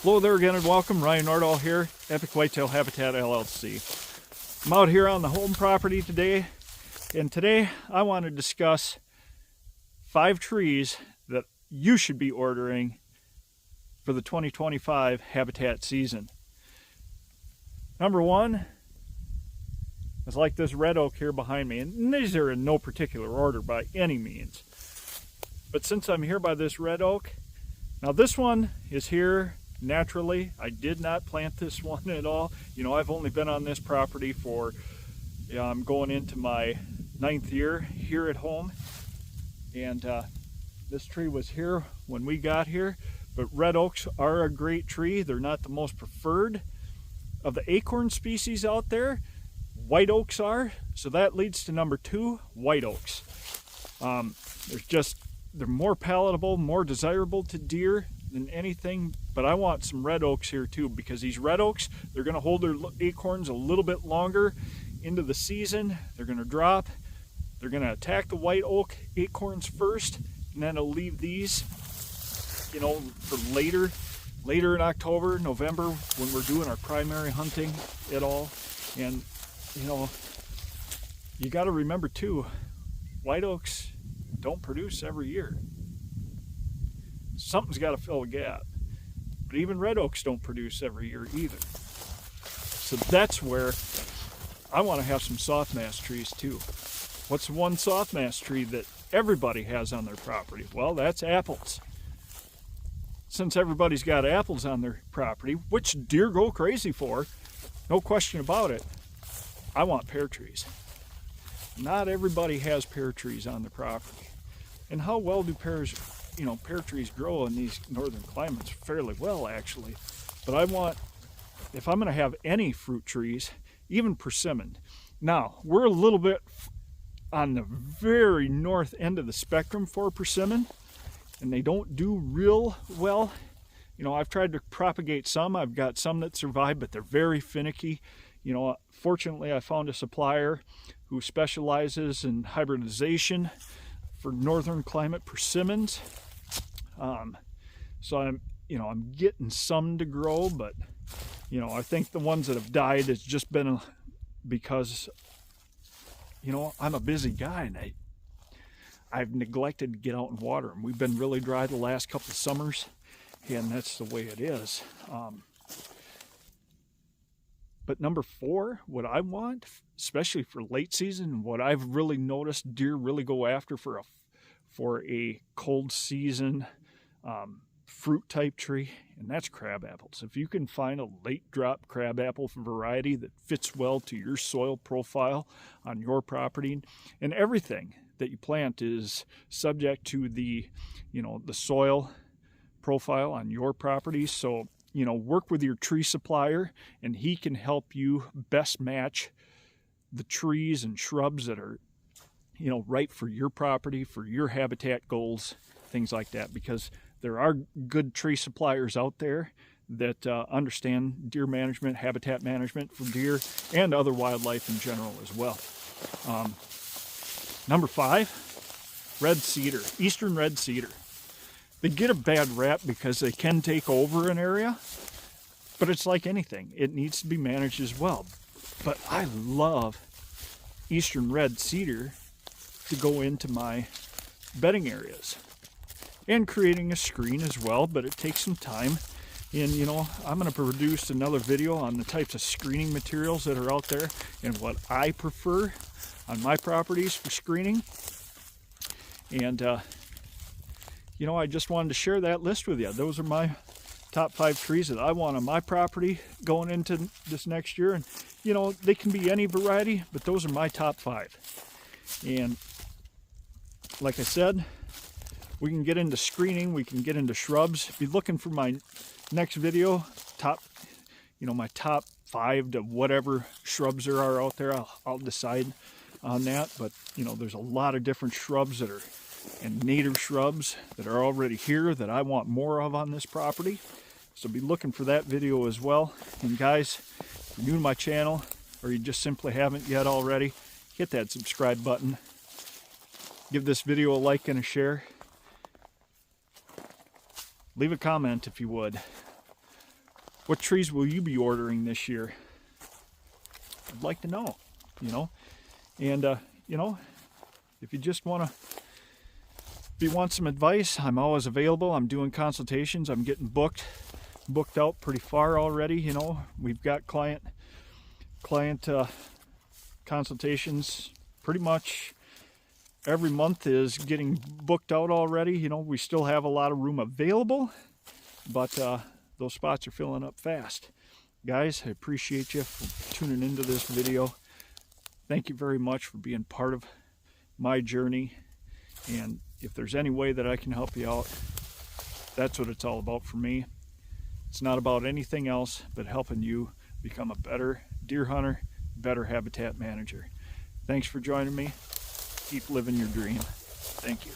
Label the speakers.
Speaker 1: Hello there again and welcome. Ryan Nordahl here, Epic Whitetail Habitat LLC. I'm out here on the home property today, and today I want to discuss 5 trees that you should be ordering for the 2025 habitat season. Number 1 is like this red oak here behind me, and these are in no particular order by any means. But since I'm here by this red oak, now this one is here naturally. I did not plant this one at all. You know, I've only been on this property for, I'm going into my 9th year here at home. And this tree was here when we got here. But red oaks are a great tree. They're not the most preferred of the acorn species out there. White oaks are. So that leads to number 2, white oaks. They're more palatable, more desirable to deer than anything, but I want some red oaks here too, because these red oaks, they're going to hold their acorns a little bit longer into the season. They're going to drop. They're going to attack the white oak acorns first, and then it'll leave these, you know, for later in October, November, when we're doing our primary hunting at all. And, you know, you got to remember too, white oaks don't produce every year. Something's got to fill a gap. But even red oaks don't produce every year either. So that's where I want to have some softmass trees too. What's one softmass tree that everybody has on their property? Well, that's apples. Since everybody's got apples on their property, which deer go crazy for, no question about it, I want pear trees. Not everybody has pear trees on their property. And how well do pear trees grow in these northern climates? Fairly well, actually. But if I'm going to have any fruit trees, even persimmon. Now, we're a little bit on the very north end of the spectrum for persimmon, and they don't do real well. You know, I've tried to propagate some. I've got some that survive, but they're very finicky. You know, fortunately, I found a supplier who specializes in hybridization for northern climate persimmons. So I'm getting some to grow, but you know, I think the ones that have died has just been because, you know, I'm a busy guy and I've neglected to get out and water them. We've been really dry the last couple of summers, and that's the way it is. But number 4, what I want, especially for late season, what I've really noticed deer really go after for a cold season fruit type tree, and that's crab apples. If you can find a late drop crab apple variety that fits well to your soil profile on your property, and everything that you plant is subject to the soil profile on your property. So, you know, work with your tree supplier, and he can help you best match the trees and shrubs that are, you know, right for your property, for your habitat goals, things like that, because there are good tree suppliers out there that understand deer management, habitat management for deer and other wildlife in general as well. Number 5, red cedar, eastern red cedar. They get a bad rap because they can take over an area, but it's like anything. It needs to be managed as well. But I love eastern red cedar to go into my bedding areas and creating a screen as well, but it takes some time. And you know, I'm going to produce another video on the types of screening materials that are out there and what I prefer on my properties for screening. And you know, I just wanted to share that list with you. Those are my top 5 trees that I want on my property going into this next year. And you know, they can be any variety, but those are my top 5. And like I said, we can get into screening, we can get into shrubs. Be looking for my next video, my top 5 to whatever shrubs there are out there. I'll decide on that. But you know, there's a lot of different shrubs and native shrubs that are already here that I want more of on this property. So be looking for that video as well. And guys, if you're new to my channel, or you just simply haven't yet already, hit that subscribe button. Give this video a like and a share. Leave a comment if you would. What trees will you be ordering this year? I'd like to know, you know. And, you know, if you just want to, if you want some advice, I'm always available. I'm doing consultations. I'm getting booked out pretty far already, you know. We've got client consultations pretty much every month is getting booked out already. You know, we still have a lot of room available, but those spots are filling up fast. Guys, I appreciate you for tuning into this video. Thank you very much for being part of my journey. And if there's any way that I can help you out, that's what it's all about for me. It's not about anything else but helping you become a better deer hunter, better habitat manager. Thanks for joining me. Keep living your dream. Thank you.